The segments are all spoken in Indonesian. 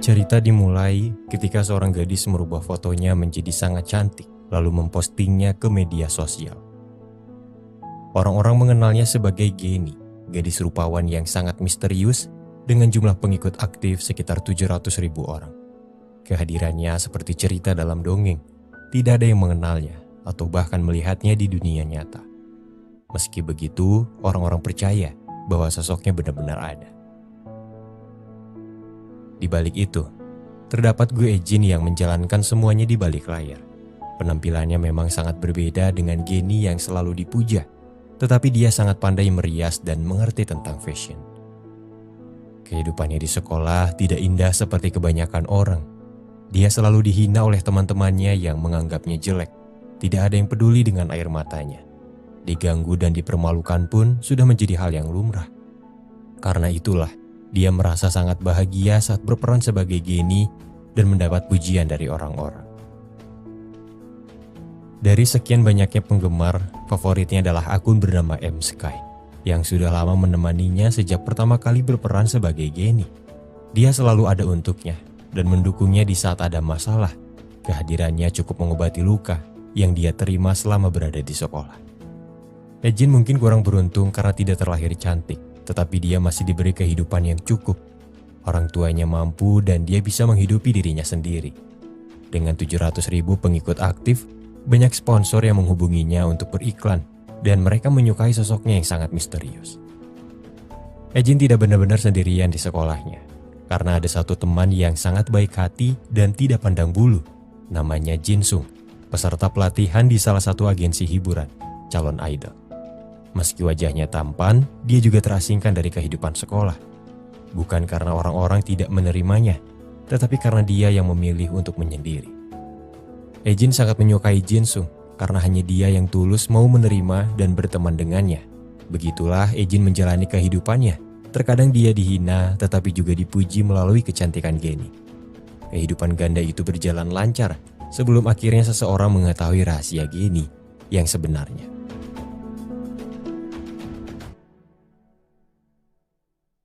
Cerita dimulai ketika seorang gadis merubah fotonya menjadi sangat cantik, lalu mempostingnya ke media sosial. Orang-orang mengenalnya sebagai Geni, gadis rupawan yang sangat misterius dengan jumlah pengikut aktif sekitar 700.000 orang. Kehadirannya seperti cerita dalam dongeng, tidak ada yang mengenalnya atau bahkan melihatnya di dunia nyata. Meski begitu, orang-orang percaya bahwa sosoknya benar-benar ada. Di balik itu, terdapat Gue Jin yang menjalankan semuanya di balik layar. Penampilannya memang sangat berbeda dengan Geni yang selalu dipuja, tetapi dia sangat pandai merias dan mengerti tentang fashion. Kehidupannya di sekolah tidak indah seperti kebanyakan orang. Dia selalu dihina oleh teman-temannya yang menganggapnya jelek. Tidak ada yang peduli dengan air matanya. Diganggu dan dipermalukan pun sudah menjadi hal yang lumrah. Karena itulah, dia merasa sangat bahagia saat berperan sebagai Geni dan mendapat pujian dari orang-orang. Dari sekian banyaknya penggemar, favoritnya adalah akun bernama M-Sky yang sudah lama menemaninya sejak pertama kali berperan sebagai Geni. Dia selalu ada untuknya dan mendukungnya di saat ada masalah. Kehadirannya cukup mengobati luka yang dia terima selama berada di sekolah. Ejin mungkin kurang beruntung karena tidak terlahir cantik, tetapi dia masih diberi kehidupan yang cukup. Orang tuanya mampu dan dia bisa menghidupi dirinya sendiri. Dengan 700.000 pengikut aktif, banyak sponsor yang menghubunginya untuk beriklan dan mereka menyukai sosoknya yang sangat misterius. Ejin tidak benar-benar sendirian di sekolahnya karena ada satu teman yang sangat baik hati dan tidak pandang bulu. Namanya Jinsung, peserta pelatihan di salah satu agensi hiburan, calon idol. Meski wajahnya tampan, dia juga terasingkan dari kehidupan sekolah. Bukan karena orang-orang tidak menerimanya, tetapi karena dia yang memilih untuk menyendiri. Ejin sangat menyukai Jinsung karena hanya dia yang tulus mau menerima dan berteman dengannya. Begitulah Ejin menjalani kehidupannya. Terkadang dia dihina, tetapi juga dipuji melalui kecantikan Geni. Kehidupan ganda itu berjalan lancar sebelum akhirnya seseorang mengetahui rahasia Geni yang sebenarnya.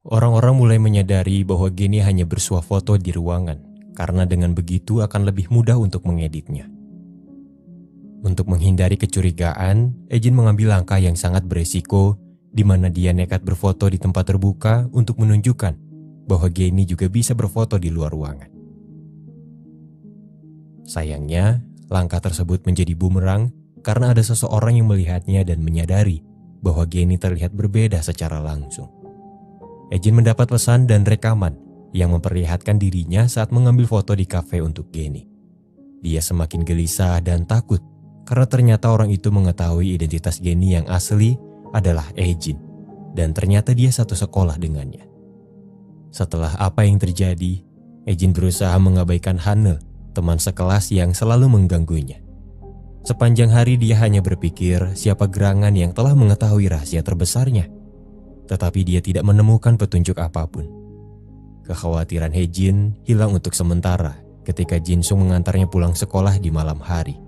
Orang-orang mulai menyadari bahwa Geni hanya bersuah foto di ruangan, karena dengan begitu akan lebih mudah untuk mengeditnya. Untuk menghindari kecurigaan, Ejin mengambil langkah yang sangat beresiko, di mana dia nekat berfoto di tempat terbuka untuk menunjukkan bahwa Geni juga bisa berfoto di luar ruangan. Sayangnya, langkah tersebut menjadi bumerang karena ada seseorang yang melihatnya dan menyadari bahwa Geni terlihat berbeda secara langsung. Ejin mendapat pesan dan rekaman yang memperlihatkan dirinya saat mengambil foto di kafe untuk Geni. Dia semakin gelisah dan takut karena ternyata orang itu mengetahui identitas Geni yang asli adalah Ejin dan ternyata dia satu sekolah dengannya. Setelah apa yang terjadi, Ejin berusaha mengabaikan Hanel, teman sekelas yang selalu mengganggunya. Sepanjang hari dia hanya berpikir siapa gerangan yang telah mengetahui rahasia terbesarnya. Tetapi dia tidak menemukan petunjuk apapun. Kekhawatiran Ejin hilang untuk sementara ketika Jinsung mengantarnya pulang sekolah di malam hari.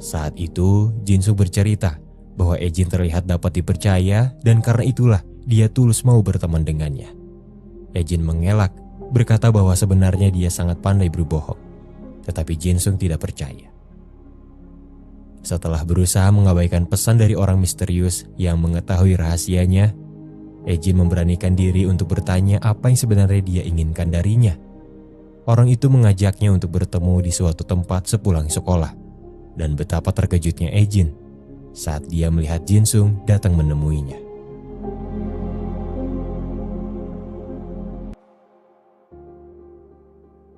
Saat itu, Jinsung bercerita bahwa Ejin terlihat dapat dipercaya dan karena itulah dia tulus mau berteman dengannya. Ejin mengelak, berkata bahwa sebenarnya dia sangat pandai berbohong. Tetapi Jinsung tidak percaya. Setelah berusaha mengabaikan pesan dari orang misterius yang mengetahui rahasianya, Ejin memberanikan diri untuk bertanya apa yang sebenarnya dia inginkan darinya. Orang itu mengajaknya untuk bertemu di suatu tempat sepulang sekolah. Dan betapa terkejutnya Ejin saat dia melihat Jinsung datang menemuinya.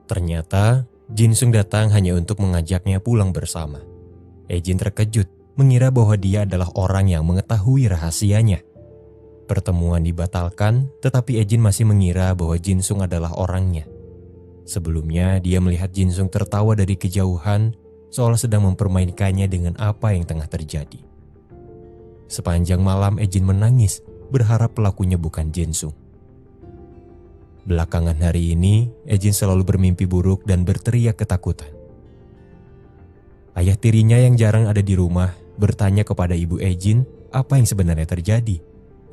Ternyata Jinsung datang hanya untuk mengajaknya pulang bersama. Ejin terkejut mengira bahwa dia adalah orang yang mengetahui rahasianya. Pertemuan dibatalkan, tetapi Ejin masih mengira bahwa Jinsung adalah orangnya. Sebelumnya, dia melihat Jinsung tertawa dari kejauhan, seolah sedang mempermainkannya dengan apa yang tengah terjadi. Sepanjang malam Ejin menangis, berharap pelakunya bukan Jinsung. Belakangan hari ini, Ejin selalu bermimpi buruk dan berteriak ketakutan. Ayah tirinya yang jarang ada di rumah bertanya kepada ibu Ejin apa yang sebenarnya terjadi.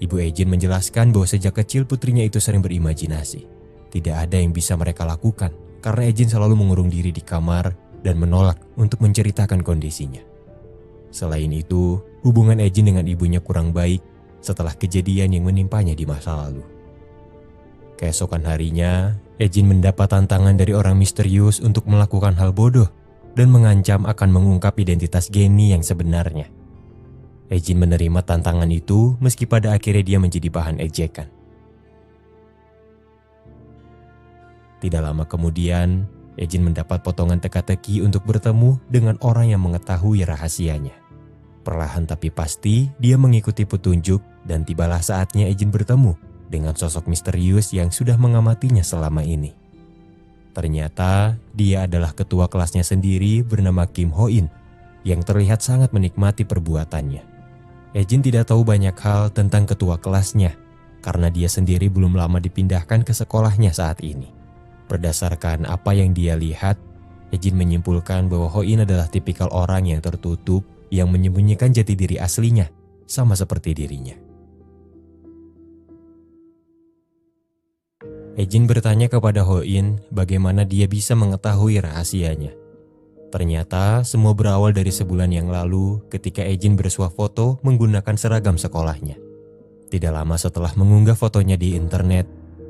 Ibu Ejin menjelaskan bahwa sejak kecil putrinya itu sering berimajinasi. Tidak ada yang bisa mereka lakukan karena Ejin selalu mengurung diri di kamar dan menolak untuk menceritakan kondisinya. Selain itu, hubungan Ejin dengan ibunya kurang baik setelah kejadian yang menimpanya di masa lalu. Keesokan harinya, Ejin mendapat tantangan dari orang misterius untuk melakukan hal bodoh dan mengancam akan mengungkap identitas Geni yang sebenarnya. Ejin menerima tantangan itu meski pada akhirnya dia menjadi bahan ejekan. Tidak lama kemudian, Ejin mendapat potongan teka-teki untuk bertemu dengan orang yang mengetahui rahasianya. Perlahan tapi pasti, dia mengikuti petunjuk dan tibalah saatnya Ejin bertemu dengan sosok misterius yang sudah mengamatinya selama ini. Ternyata, dia adalah ketua kelasnya sendiri bernama Kim Ho-in yang terlihat sangat menikmati perbuatannya. Ejin tidak tahu banyak hal tentang ketua kelasnya karena dia sendiri belum lama dipindahkan ke sekolahnya saat ini. Berdasarkan apa yang dia lihat, Ejin menyimpulkan bahwa Ho-in adalah tipikal orang yang tertutup yang menyembunyikan jati diri aslinya, sama seperti dirinya. Ejin bertanya kepada Ho-in bagaimana dia bisa mengetahui rahasianya. Ternyata semua berawal dari sebulan yang lalu ketika Ejin bersuah foto menggunakan seragam sekolahnya. Tidak lama setelah mengunggah fotonya di internet,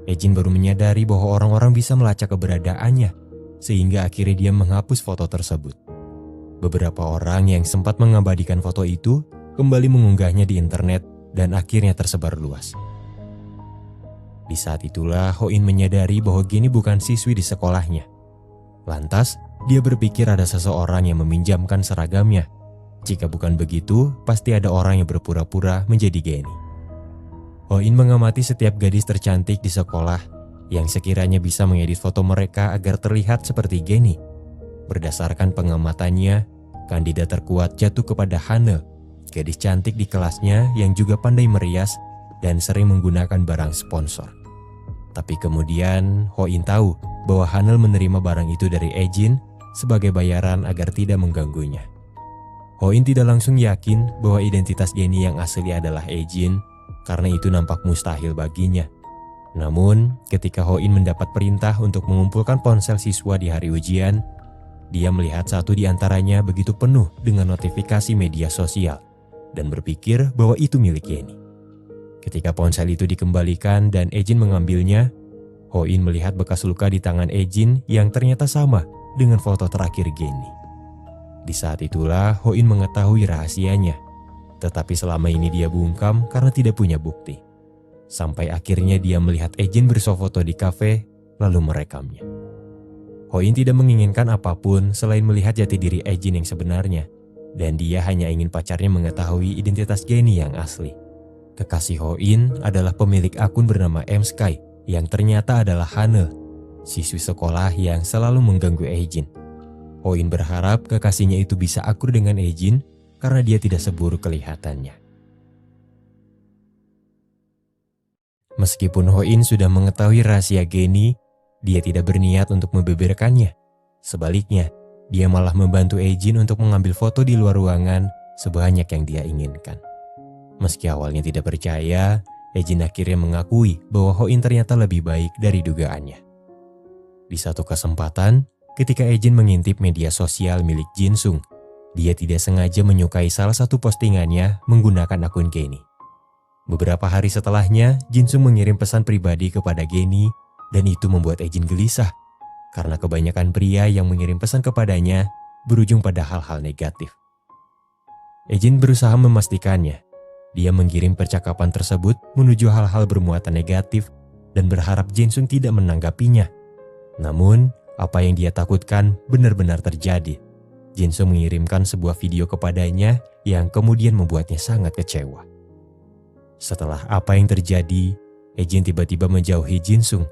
Ejin baru menyadari bahwa orang-orang bisa melacak keberadaannya, sehingga akhirnya dia menghapus foto tersebut. Beberapa orang yang sempat mengabadikan foto itu kembali mengunggahnya di internet dan akhirnya tersebar luas. Di saat itulah Ho-in menyadari bahwa Geni bukan siswi di sekolahnya. Lantas, dia berpikir ada seseorang yang meminjamkan seragamnya. Jika bukan begitu, pasti ada orang yang berpura-pura menjadi Geni. Ho-in mengamati setiap gadis tercantik di sekolah yang sekiranya bisa mengedit foto mereka agar terlihat seperti Geni. Berdasarkan pengamatannya, kandidat terkuat jatuh kepada Hane, gadis cantik di kelasnya yang juga pandai merias dan sering menggunakan barang sponsor. Tapi kemudian Ho-in tahu bahwa Hanel menerima barang itu dari Ejin sebagai bayaran agar tidak mengganggunya. Ho-in tidak langsung yakin bahwa identitas Geni yang asli adalah Ejin karena itu nampak mustahil baginya. Namun, ketika Ho-in mendapat perintah untuk mengumpulkan ponsel siswa di hari ujian, dia melihat satu di antaranya begitu penuh dengan notifikasi media sosial dan berpikir bahwa itu milik Geni. Ketika ponsel itu dikembalikan dan Ejin mengambilnya, Ho-in melihat bekas luka di tangan Ejin yang ternyata sama dengan foto terakhir Geni. Di saat itulah Ho-in mengetahui rahasianya. Tetapi selama ini dia bungkam karena tidak punya bukti. Sampai akhirnya dia melihat Ejin bersuah foto di kafe lalu merekamnya. Ho-in tidak menginginkan apapun selain melihat jati diri Ejin yang sebenarnya. Dan dia hanya ingin pacarnya mengetahui identitas Geni yang asli. Kekasih Ho-in adalah pemilik akun bernama M-Sky yang ternyata adalah Hane, siswi sekolah yang selalu mengganggu Ejin. Ho-in berharap kekasihnya itu bisa akur dengan Ejin karena dia tidak seburuk kelihatannya. Meskipun Ho-in sudah mengetahui rahasia Geni, dia tidak berniat untuk membeberkannya. Sebaliknya, dia malah membantu Ejin untuk mengambil foto di luar ruangan sebanyak yang dia inginkan. Meski awalnya tidak percaya, Ejin akhirnya mengakui bahwa Ho-in ternyata lebih baik dari dugaannya. Di satu kesempatan, ketika Ejin mengintip media sosial milik Jin-sung, dia tidak sengaja menyukai salah satu postingannya menggunakan akun Geni. Beberapa hari setelahnya, Jin-sung mengirim pesan pribadi kepada Geni dan itu membuat Ejin gelisah karena kebanyakan pria yang mengirim pesan kepadanya berujung pada hal-hal negatif. Ejin berusaha memastikannya. Dia mengirim percakapan tersebut menuju hal-hal bermuatan negatif dan berharap Jin-sung tidak menanggapinya. Namun, apa yang dia takutkan benar-benar terjadi. Jin-sung mengirimkan sebuah video kepadanya yang kemudian membuatnya sangat kecewa. Setelah apa yang terjadi, Ejin tiba-tiba menjauhi Jin-sung.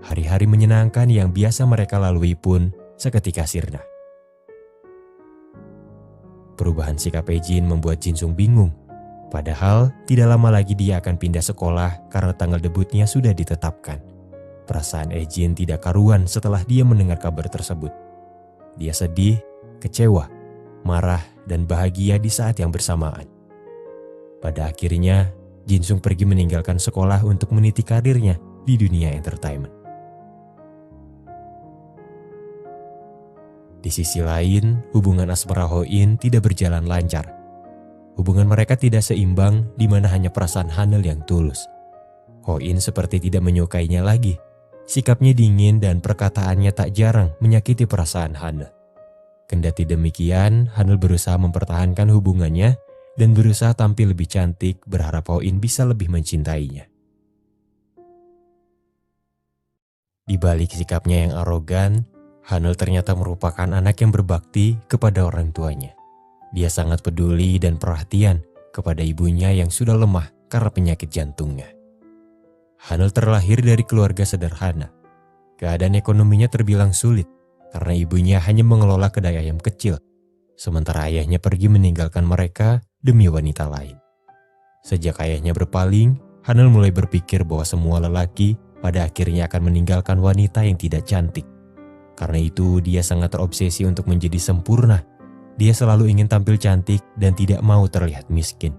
Hari-hari menyenangkan yang biasa mereka lalui pun seketika sirna. Perubahan sikap Ejin membuat Jin-sung bingung. Padahal tidak lama lagi dia akan pindah sekolah karena tanggal debutnya sudah ditetapkan. Perasaan Ejin tidak karuan setelah dia mendengar kabar tersebut. Dia sedih, kecewa, marah, dan bahagia di saat yang bersamaan. Pada akhirnya, Jin-sung pergi meninggalkan sekolah untuk meniti karirnya di dunia entertainment. Di sisi lain, hubungan asmara Ho-in tidak berjalan lancar. Hubungan mereka tidak seimbang di mana hanya perasaan Hanel yang tulus. Ho-in seperti tidak menyukainya lagi. Sikapnya dingin dan perkataannya tak jarang menyakiti perasaan Hanel. Kendati demikian, Hanel berusaha mempertahankan hubungannya dan berusaha tampil lebih cantik, berharap Ho-in bisa lebih mencintainya. Di balik sikapnya yang arogan, Hanel ternyata merupakan anak yang berbakti kepada orang tuanya. Dia sangat peduli dan perhatian kepada ibunya yang sudah lemah karena penyakit jantungnya. Hanel terlahir dari keluarga sederhana. Keadaan ekonominya terbilang sulit karena ibunya hanya mengelola kedai ayam kecil, sementara ayahnya pergi meninggalkan mereka demi wanita lain. Sejak ayahnya berpaling, Hanel mulai berpikir bahwa semua lelaki pada akhirnya akan meninggalkan wanita yang tidak cantik. Karena itu dia sangat terobsesi untuk menjadi sempurna. Dia selalu ingin tampil cantik dan tidak mau terlihat miskin.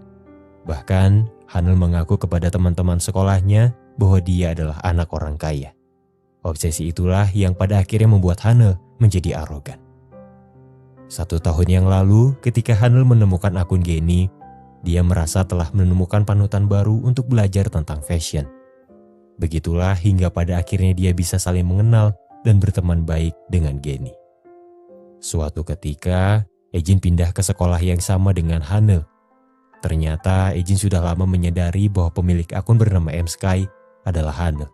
Bahkan Hanel mengaku kepada teman-teman sekolahnya bahwa dia adalah anak orang kaya. Obsesi itulah yang pada akhirnya membuat Hanel menjadi arogan. 1 tahun yang lalu ketika Hanel menemukan akun Geni, dia merasa telah menemukan panutan baru untuk belajar tentang fashion. Begitulah hingga pada akhirnya dia bisa saling mengenal dan berteman baik dengan Geni. Suatu ketika, Ejin pindah ke sekolah yang sama dengan Hanel. Ternyata Ejin sudah lama menyadari bahwa pemilik akun bernama M-Sky adalah Hanel.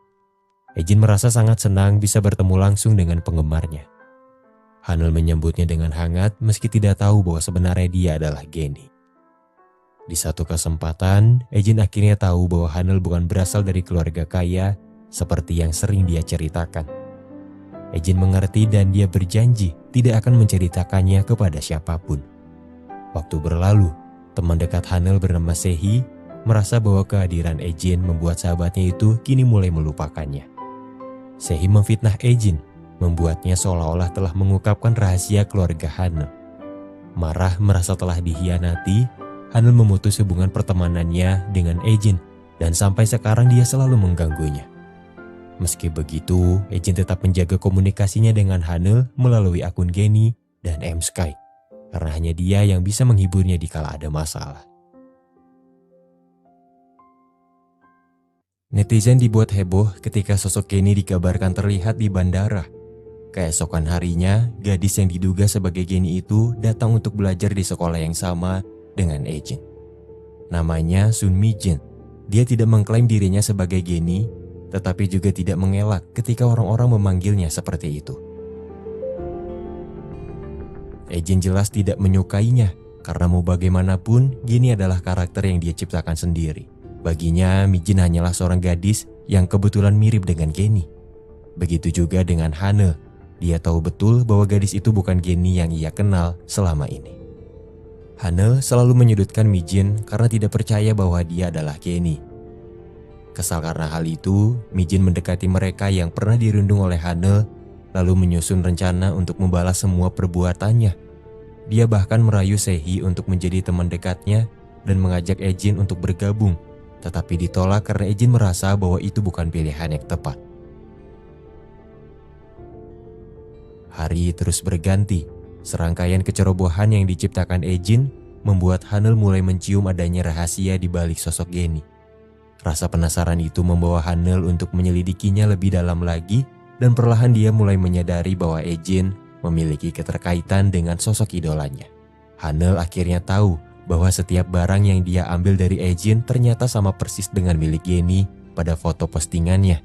Ejin merasa sangat senang bisa bertemu langsung dengan penggemarnya. Hanel menyambutnya dengan hangat meski tidak tahu bahwa sebenarnya dia adalah Geni. Di satu kesempatan, Ejin akhirnya tahu bahwa Hanel bukan berasal dari keluarga kaya seperti yang sering dia ceritakan. Ejin mengerti dan dia berjanji tidak akan menceritakannya kepada siapapun. Waktu berlalu, teman dekat Hanel bernama Sehi merasa bahwa kehadiran Ejin membuat sahabatnya itu kini mulai melupakannya. Sehi memfitnah Ejin, membuatnya seolah-olah telah mengungkapkan rahasia keluarga Hanel. Marah merasa telah dikhianati, Hanel memutus hubungan pertemanannya dengan Ejin dan sampai sekarang dia selalu mengganggunya. Meski begitu, Ejin tetap menjaga komunikasinya dengan Hanel melalui akun Geni dan M-Sky, karena hanya dia yang bisa menghiburnya dikala ada masalah. Netizen dibuat heboh ketika sosok Geni dikabarkan terlihat di bandara. Keesokan harinya, gadis yang diduga sebagai Geni itu datang untuk belajar di sekolah yang sama dengan Ejin. Namanya Sun Mi-jin. Dia tidak mengklaim dirinya sebagai Geni, tetapi juga tidak mengelak ketika orang-orang memanggilnya seperti itu. Ejin jelas tidak menyukainya, karena mau bagaimanapun Geni adalah karakter yang dia ciptakan sendiri. Baginya, Mi-jin hanyalah seorang gadis yang kebetulan mirip dengan Geni. Begitu juga dengan Hanel. Dia tahu betul bahwa gadis itu bukan Geni yang ia kenal selama ini. Hanel selalu menyudutkan Mi-jin karena tidak percaya bahwa dia adalah Geni. Kesal karena hal itu, Mi-jin mendekati mereka yang pernah dirundung oleh Hanel, lalu menyusun rencana untuk membalas semua perbuatannya. Dia bahkan merayu Sehi untuk menjadi teman dekatnya dan mengajak Ejin untuk bergabung, tetapi ditolak karena Ejin merasa bahwa itu bukan pilihan yang tepat. Hari terus berganti. Serangkaian kecerobohan yang diciptakan Ejin membuat Hanel mulai mencium adanya rahasia di balik sosok Geni. Rasa penasaran itu membawa Hanel untuk menyelidikinya lebih dalam lagi dan perlahan dia mulai menyadari bahwa Ejin memiliki keterkaitan dengan sosok idolanya. Hanel akhirnya tahu bahwa setiap barang yang dia ambil dari Ejin ternyata sama persis dengan milik Geni pada foto postingannya.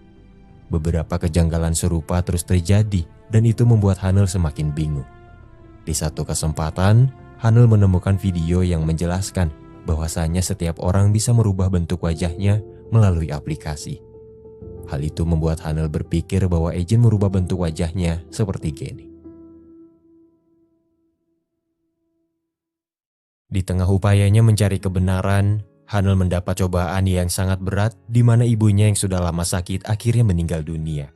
Beberapa kejanggalan serupa terus terjadi dan itu membuat Hanel semakin bingung. Di satu kesempatan, Hanel menemukan video yang menjelaskan bahwasanya setiap orang bisa merubah bentuk wajahnya melalui aplikasi. Hal itu membuat Hanel berpikir bahwa Ejin merubah bentuk wajahnya seperti Geni. Di tengah upayanya mencari kebenaran, Hanel mendapat cobaan yang sangat berat di mana ibunya yang sudah lama sakit akhirnya meninggal dunia.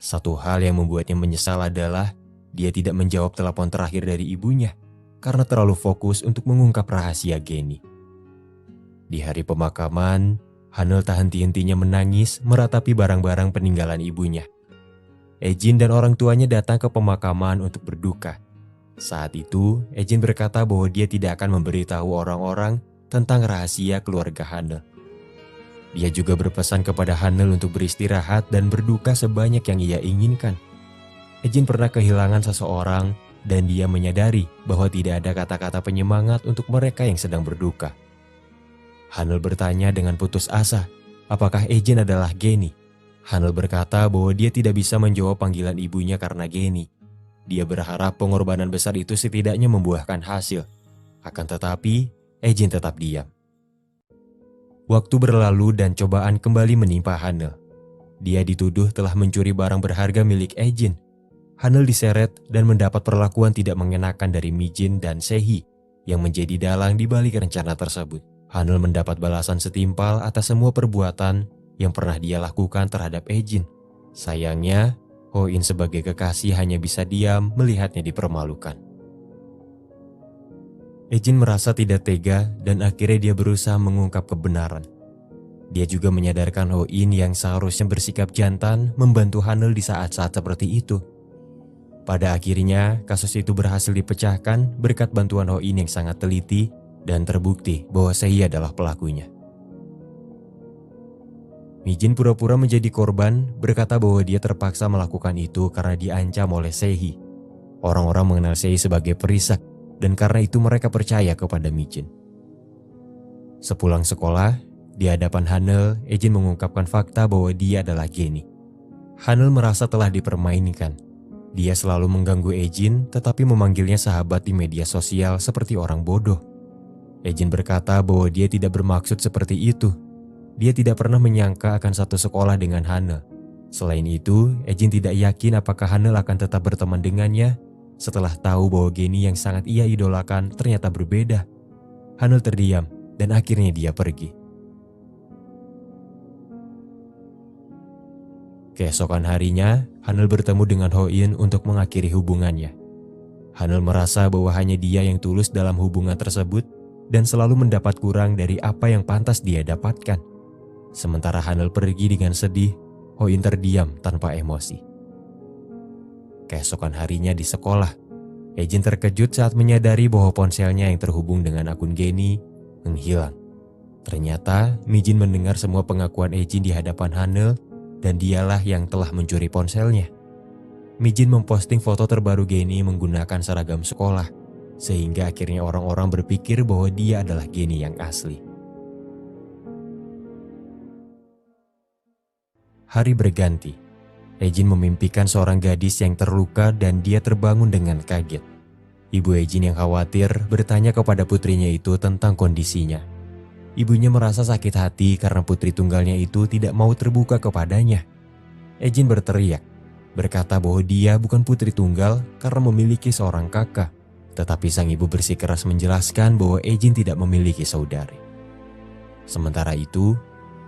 Satu hal yang membuatnya menyesal adalah dia tidak menjawab telepon terakhir dari ibunya karena terlalu fokus untuk mengungkap rahasia Geni. Di hari pemakaman, Hanel tak henti-hentinya menangis meratapi barang-barang peninggalan ibunya. Ejin dan orang tuanya datang ke pemakaman untuk berduka. Saat itu, Ejin berkata bahwa dia tidak akan memberitahu orang-orang tentang rahasia keluarga Hanel. Dia juga berpesan kepada Hanel untuk beristirahat dan berduka sebanyak yang ia inginkan. Ejin pernah kehilangan seseorang dan dia menyadari bahwa tidak ada kata-kata penyemangat untuk mereka yang sedang berduka. Hanel bertanya dengan putus asa, apakah Ejin adalah Geni? Hanel berkata bahwa dia tidak bisa menjawab panggilan ibunya karena Geni. Dia berharap pengorbanan besar itu setidaknya membuahkan hasil. Akan tetapi, Ejin tetap diam. Waktu berlalu dan cobaan kembali menimpa Hanel. Dia dituduh telah mencuri barang berharga milik Ejin. Hanel diseret dan mendapat perlakuan tidak mengenakan dari Mijin dan Sehi yang menjadi dalang di balik rencana tersebut. Hanel mendapat balasan setimpal atas semua perbuatan yang pernah dia lakukan terhadap Ejin. Sayangnya, Ho-in sebagai kekasih hanya bisa diam melihatnya dipermalukan. Ejin merasa tidak tega dan akhirnya dia berusaha mengungkap kebenaran. Dia juga menyadarkan Ho-in yang seharusnya bersikap jantan membantu Hanel di saat-saat seperti itu. Pada akhirnya, kasus itu berhasil dipecahkan berkat bantuan Ho-in yang sangat teliti dan terbukti bahwa Sehi adalah pelakunya. Mijin pura-pura menjadi korban, berkata bahwa dia terpaksa melakukan itu karena diancam oleh Sehi. Orang-orang mengenal Sehi sebagai perisak, dan karena itu mereka percaya kepada Mijin. Sepulang sekolah, di hadapan Hanel, Ejin mengungkapkan fakta bahwa dia adalah Geni. Hanel merasa telah dipermainkan. Dia selalu mengganggu Ejin, tetapi memanggilnya sahabat di media sosial seperti orang bodoh. Ejin berkata bahwa dia tidak bermaksud seperti itu. Dia tidak pernah menyangka akan satu sekolah dengan Hanel. Selain itu, Ejin tidak yakin apakah Hanel akan tetap berteman dengannya setelah tahu bahwa Geni yang sangat ia idolakan ternyata berbeda. Hanel terdiam dan akhirnya dia pergi. Keesokan harinya, Hanel bertemu dengan Ho-in untuk mengakhiri hubungannya. Hanel merasa bahwa hanya dia yang tulus dalam hubungan tersebut dan selalu mendapat kurang dari apa yang pantas dia dapatkan. Sementara Hanel pergi dengan sedih, Ho-in terdiam tanpa emosi. Keesokan harinya di sekolah, Ejin terkejut saat menyadari bahwa ponselnya yang terhubung dengan akun Geni menghilang. Ternyata Mijin mendengar semua pengakuan Ejin di hadapan Hanel dan dialah yang telah mencuri ponselnya. Mijin memposting foto terbaru Geni menggunakan seragam sekolah, sehingga akhirnya orang-orang berpikir bahwa dia adalah Geni yang asli. Hari berganti. Ejin memimpikan seorang gadis yang terluka dan dia terbangun dengan kaget. Ibu Ejin yang khawatir bertanya kepada putrinya itu tentang kondisinya. Ibunya merasa sakit hati karena putri tunggalnya itu tidak mau terbuka kepadanya. Ejin berteriak, berkata bahwa dia bukan putri tunggal karena memiliki seorang kakak. Tetapi sang ibu bersikeras menjelaskan bahwa Ejin tidak memiliki saudari. Sementara itu,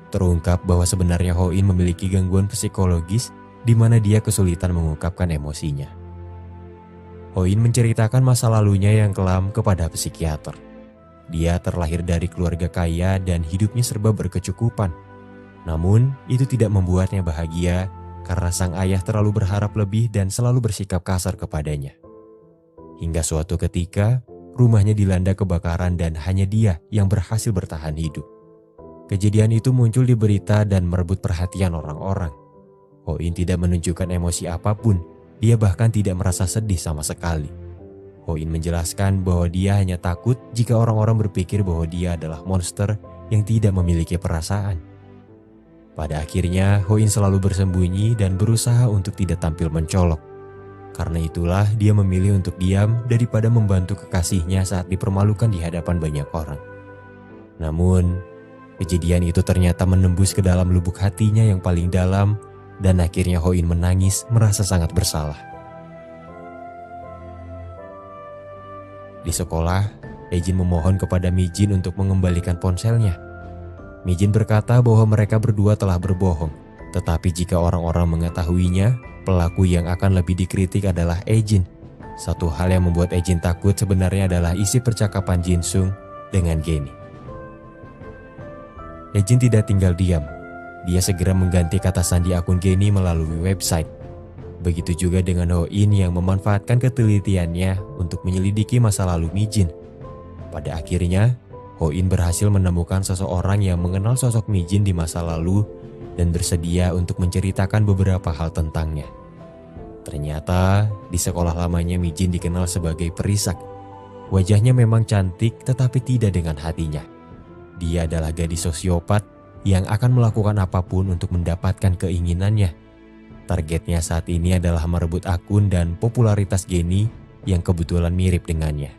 terungkap bahwa sebenarnya Ho-in memiliki gangguan psikologis di mana dia kesulitan mengungkapkan emosinya. Ho-in menceritakan masa lalunya yang kelam kepada psikiater. Dia terlahir dari keluarga kaya dan hidupnya serba berkecukupan. Namun, itu tidak membuatnya bahagia karena sang ayah terlalu berharap lebih dan selalu bersikap kasar kepadanya. Hingga suatu ketika, rumahnya dilanda kebakaran dan hanya dia yang berhasil bertahan hidup. Kejadian itu muncul di berita dan merebut perhatian orang-orang. Ho-in tidak menunjukkan emosi apapun, dia bahkan tidak merasa sedih sama sekali. Ho-in menjelaskan bahwa dia hanya takut jika orang-orang berpikir bahwa dia adalah monster yang tidak memiliki perasaan. Pada akhirnya, Ho-in selalu bersembunyi dan berusaha untuk tidak tampil mencolok. Karena itulah dia memilih untuk diam daripada membantu kekasihnya saat dipermalukan di hadapan banyak orang. Namun, kejadian itu ternyata menembus ke dalam lubuk hatinya yang paling dalam dan akhirnya Ho-in menangis merasa sangat bersalah. Di sekolah, Ejin memohon kepada Mijin untuk mengembalikan ponselnya. Mijin berkata bahwa mereka berdua telah berbohong, tetapi jika orang-orang mengetahuinya, pelaku yang akan lebih dikritik adalah Ejin. Satu hal yang membuat Ejin takut sebenarnya adalah isi percakapan Jinsung dengan Geni. Ejin tidak tinggal diam. Dia segera mengganti kata sandi akun Geni melalui website. Begitu juga dengan Ho-in yang memanfaatkan ketelitiannya untuk menyelidiki masa lalu Mi-jin. Pada akhirnya, Ho-in berhasil menemukan seseorang yang mengenal sosok Mi-jin di masa lalu dan bersedia untuk menceritakan beberapa hal tentangnya. Ternyata, di sekolah lamanya Mi-jin dikenal sebagai perisak. Wajahnya memang cantik tetapi tidak dengan hatinya. Dia adalah gadis sosiopat yang akan melakukan apapun untuk mendapatkan keinginannya. Targetnya saat ini adalah merebut akun dan popularitas Genie yang kebetulan mirip dengannya.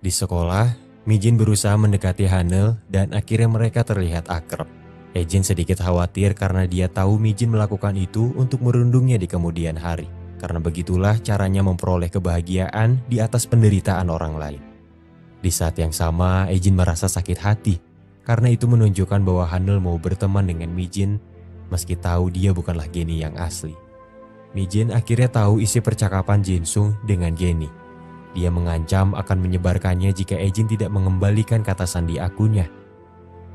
Di sekolah, Mi-jin berusaha mendekati Hanel dan akhirnya mereka terlihat akrab. Jin sedikit khawatir karena dia tahu Mi-jin melakukan itu untuk merundungnya di kemudian hari. Karena begitulah caranya memperoleh kebahagiaan di atas penderitaan orang lain. Di saat yang sama, Jin merasa sakit hati karena itu menunjukkan bahwa Hanel mau berteman dengan Mi-jin meski tahu dia bukanlah Genie yang asli. Mi-jin akhirnya tahu isi percakapan Jin-sung dengan Genie. Dia mengancam akan menyebarkannya jika Jin tidak mengembalikan kata sandi akunnya.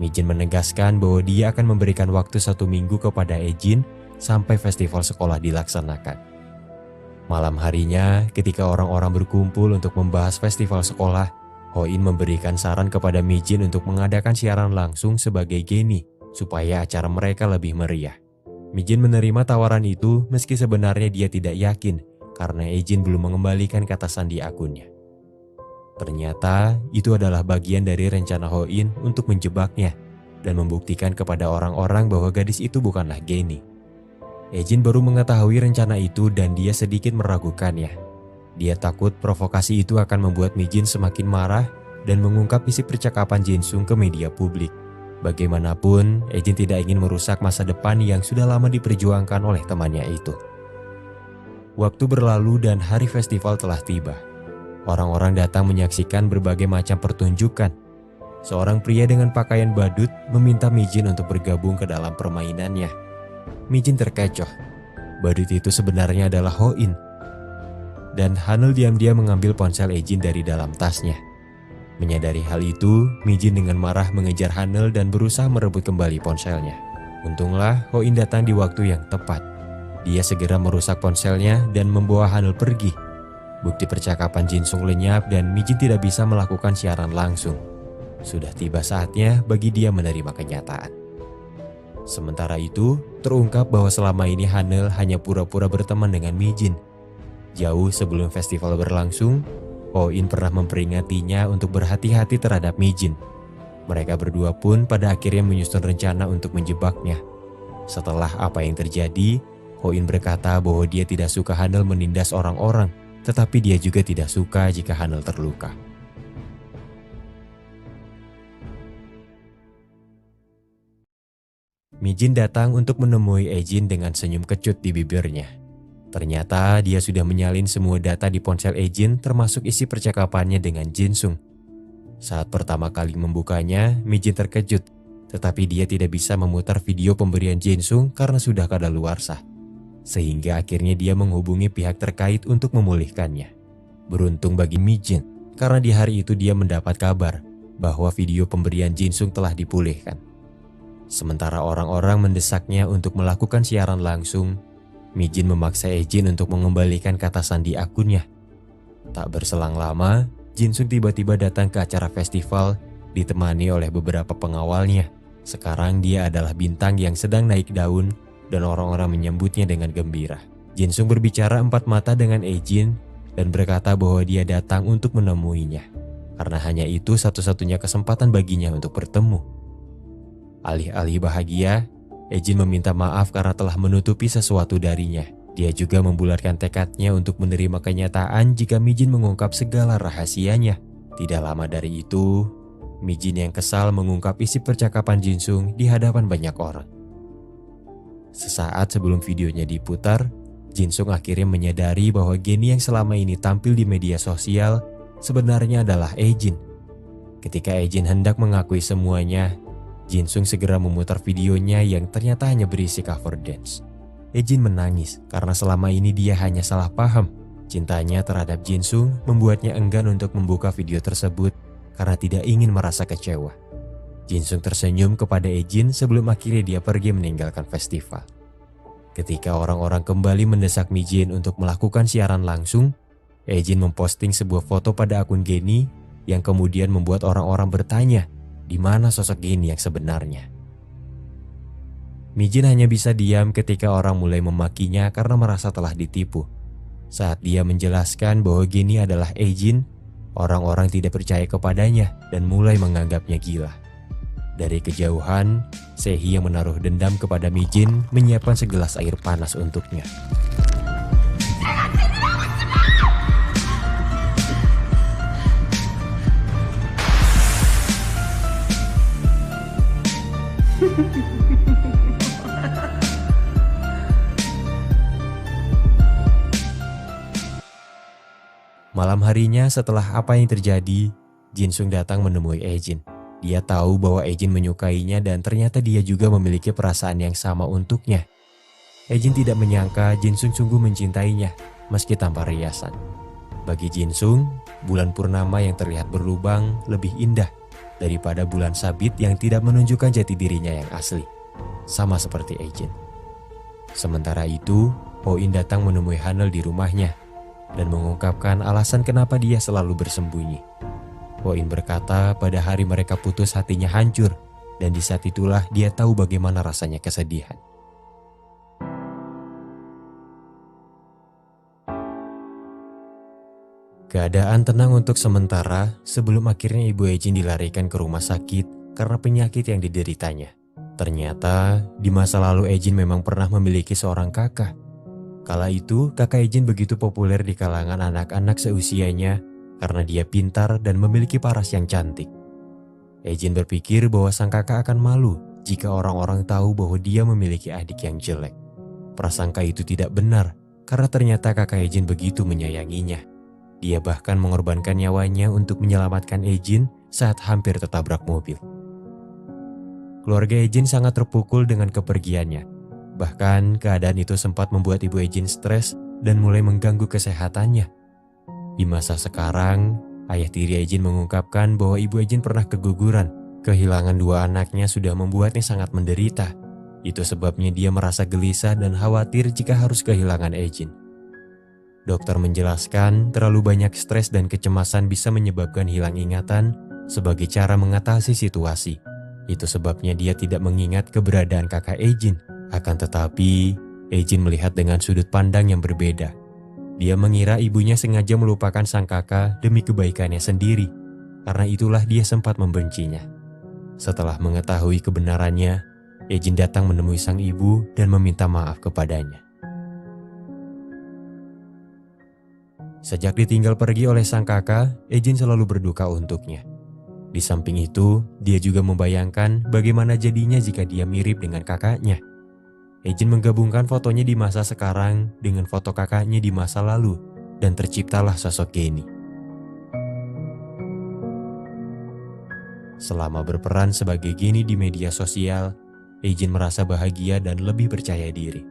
Mi-jin menegaskan bahwa dia akan memberikan waktu 1 minggu kepada Jin sampai festival sekolah dilaksanakan. Malam harinya, ketika orang-orang berkumpul untuk membahas festival sekolah, Ho-in memberikan saran kepada Mi-jin untuk mengadakan siaran langsung sebagai Genie supaya acara mereka lebih meriah. Mi-jin menerima tawaran itu meski sebenarnya dia tidak yakin karena Jin belum mengembalikan kata sandi akunnya. Ternyata itu adalah bagian dari rencana Ho-in untuk menjebaknya dan membuktikan kepada orang-orang bahwa gadis itu bukanlah Genie. Jin baru mengetahui rencana itu dan dia sedikit meragukannya. Dia takut provokasi itu akan membuat Mi-jin semakin marah dan mengungkap isi percakapan Jin-sung ke media publik. Bagaimanapun, Jin tidak ingin merusak masa depan yang sudah lama diperjuangkan oleh temannya itu. Waktu berlalu dan hari festival telah tiba. Orang-orang datang menyaksikan berbagai macam pertunjukan. Seorang pria dengan pakaian badut meminta Mi-jin untuk bergabung ke dalam permainannya. Mi-jin terkecoh. Badut itu sebenarnya adalah Ho-in. Dan Hanel diam-diam mengambil ponsel Jin dari dalam tasnya. Menyadari hal itu, Mi-jin dengan marah mengejar Hanel dan berusaha merebut kembali ponselnya. Untunglah Ho-in datang di waktu yang tepat. Dia segera merusak ponselnya dan membawa Hanel pergi. Bukti percakapan Jin-sung lenyap dan Mi-jin tidak bisa melakukan siaran langsung. Sudah tiba saatnya bagi dia menerima kenyataan. Sementara itu, terungkap bahwa selama ini Hanel hanya pura-pura berteman dengan Mi-jin. Jauh sebelum festival berlangsung, Ho-in pernah memperingatinya untuk berhati-hati terhadap Mi-jin. Mereka berdua pun pada akhirnya menyusun rencana untuk menjebaknya. Setelah apa yang terjadi, Ho-in berkata bahwa dia tidak suka Hanel menindas orang-orang, tetapi dia juga tidak suka jika Hanel terluka. Mi-jin datang untuk menemui Jin dengan senyum kecut di bibirnya. Ternyata dia sudah menyalin semua data di ponsel Jin termasuk isi percakapannya dengan Jin-sung. Saat pertama kali membukanya, Mi-jin terkejut, tetapi dia tidak bisa memutar video pemberian Jin-sung karena sudah kadaluarsa. Sehingga akhirnya dia menghubungi pihak terkait untuk memulihkannya. Beruntung bagi Mi-jin, karena di hari itu dia mendapat kabar bahwa video pemberian Jin-sung telah dipulihkan. Sementara orang-orang mendesaknya untuk melakukan siaran langsung, Mi-jin memaksa Jin untuk mengembalikan kata sandi akunnya. Tak berselang lama, Jin-sung tiba-tiba datang ke acara festival ditemani oleh beberapa pengawalnya. Sekarang dia adalah bintang yang sedang naik daun dan orang-orang menyambutnya dengan gembira. Jin-sung berbicara empat mata dengan Jin dan berkata bahwa dia datang untuk menemuinya. Karena hanya itu satu-satunya kesempatan baginya untuk bertemu. Alih-alih bahagia, Jin meminta maaf karena telah menutupi sesuatu darinya. Dia juga membulatkan tekadnya untuk menerima kenyataan jika Mi-jin mengungkap segala rahasianya. Tidak lama dari itu, Mi-jin yang kesal mengungkap isi percakapan Jin-sung di hadapan banyak orang. Sesaat sebelum videonya diputar, Jin-sung akhirnya menyadari bahwa Genie yang selama ini tampil di media sosial sebenarnya adalah Jin. Ketika Jin hendak mengakui semuanya, Jin-sung segera memutar videonya yang ternyata hanya berisi cover dance. Jin menangis karena selama ini dia hanya salah paham. Cintanya terhadap Jin-sung membuatnya enggan untuk membuka video tersebut karena tidak ingin merasa kecewa. Jin-sung tersenyum kepada Jin sebelum akhirnya dia pergi meninggalkan festival. Ketika orang-orang kembali mendesak Mi-jin untuk melakukan siaran langsung, Ejin memposting sebuah foto pada akun Geni yang kemudian membuat orang-orang bertanya di mana sosok Geni yang sebenarnya. Mi-jin hanya bisa diam ketika orang mulai memakinya karena merasa telah ditipu. Saat dia menjelaskan bahwa Geni adalah Ejin, orang-orang tidak percaya kepadanya dan mulai menganggapnya gila. Dari kejauhan, Sehee yang menaruh dendam kepada Mi-jin menyiapkan segelas air panas untuknya. Malam harinya setelah apa yang terjadi, Jin-sung datang menemui Ejin. Dia tahu bahwa Ejin menyukainya dan ternyata dia juga memiliki perasaan yang sama untuknya. Ejin tidak menyangka Jin-sung sungguh mencintainya, meski tanpa riasan. Bagi Jin-sung, bulan purnama yang terlihat berlubang lebih indah daripada bulan sabit yang tidak menunjukkan jati dirinya yang asli. Sama seperti Ejin. Sementara itu, Oh-in datang menemui Hanel di rumahnya dan mengungkapkan alasan kenapa dia selalu bersembunyi. Oh-in berkata pada hari mereka putus hatinya hancur dan di saat itulah dia tahu bagaimana rasanya kesedihan. Keadaan tenang untuk sementara sebelum akhirnya ibu Ejin dilarikan ke rumah sakit karena penyakit yang dideritanya. Ternyata di masa lalu Ejin memang pernah memiliki seorang kakak. Kala itu kakak Ejin begitu populer di kalangan anak-anak seusianya karena dia pintar dan memiliki paras yang cantik. Ejin berpikir bahwa sang kakak akan malu jika orang-orang tahu bahwa dia memiliki adik yang jelek. Prasangka itu tidak benar karena ternyata kakak Ejin begitu menyayanginya. Dia bahkan mengorbankan nyawanya untuk menyelamatkan Ejin saat hampir tertabrak mobil. Keluarga Ejin sangat terpukul dengan kepergiannya. Bahkan keadaan itu sempat membuat ibu Ejin stres dan mulai mengganggu kesehatannya. Di masa sekarang, ayah tiri Ejin mengungkapkan bahwa ibu Ejin pernah keguguran. Kehilangan dua anaknya sudah membuatnya sangat menderita. Itu sebabnya dia merasa gelisah dan khawatir jika harus kehilangan Ejin. Dokter menjelaskan terlalu banyak stres dan kecemasan bisa menyebabkan hilang ingatan sebagai cara mengatasi situasi. Itu sebabnya dia tidak mengingat keberadaan kakak Ejin. Akan tetapi, Ejin melihat dengan sudut pandang yang berbeda. Dia mengira ibunya sengaja melupakan sang kakak demi kebaikannya sendiri. Karena itulah dia sempat membencinya. Setelah mengetahui kebenarannya, Ejin datang menemui sang ibu dan meminta maaf kepadanya. Sejak ditinggal pergi oleh sang kakak, Ejin selalu berduka untuknya. Di samping itu, dia juga membayangkan bagaimana jadinya jika dia mirip dengan kakaknya. Ejin menggabungkan fotonya di masa sekarang dengan foto kakaknya di masa lalu dan terciptalah sosok Geni. Selama berperan sebagai Geni di media sosial, Ejin merasa bahagia dan lebih percaya diri.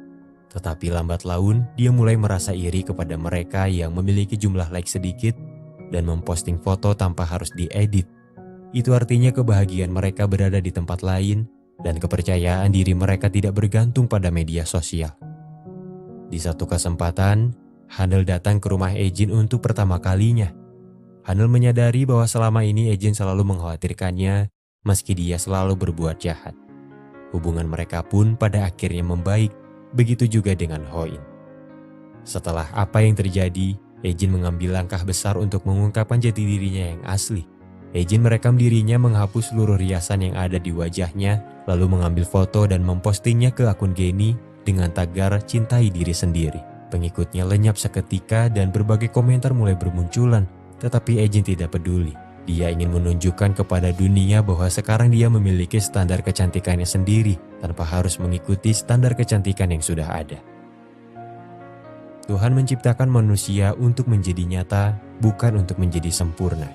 Tetapi lambat laun, dia mulai merasa iri kepada mereka yang memiliki jumlah like sedikit dan memposting foto tanpa harus diedit. Itu artinya kebahagiaan mereka berada di tempat lain dan kepercayaan diri mereka tidak bergantung pada media sosial. Di satu kesempatan, Hanel datang ke rumah Ejin untuk pertama kalinya. Hanel menyadari bahwa selama ini Ejin selalu mengkhawatirkannya meski dia selalu berbuat jahat. Hubungan mereka pun pada akhirnya membaik, begitu juga dengan Oh-in. Setelah apa yang terjadi, Ejin mengambil langkah besar untuk mengungkapkan jati dirinya yang asli. Ejin merekam dirinya menghapus seluruh riasan yang ada di wajahnya, lalu mengambil foto dan mempostingnya ke akun Geni dengan tagar cintai diri sendiri. Pengikutnya lenyap seketika dan berbagai komentar mulai bermunculan, tetapi Ejin tidak peduli. Dia ingin menunjukkan kepada dunia bahwa sekarang dia memiliki standar kecantikannya sendiri tanpa harus mengikuti standar kecantikan yang sudah ada. Tuhan menciptakan manusia untuk menjadi nyata, bukan untuk menjadi sempurna.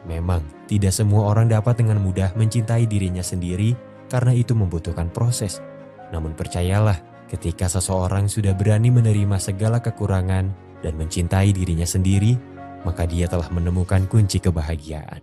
Memang, tidak semua orang dapat dengan mudah mencintai dirinya sendiri karena itu membutuhkan proses. Namun percayalah, ketika seseorang sudah berani menerima segala kekurangan dan mencintai dirinya sendiri, maka dia telah menemukan kunci kebahagiaan.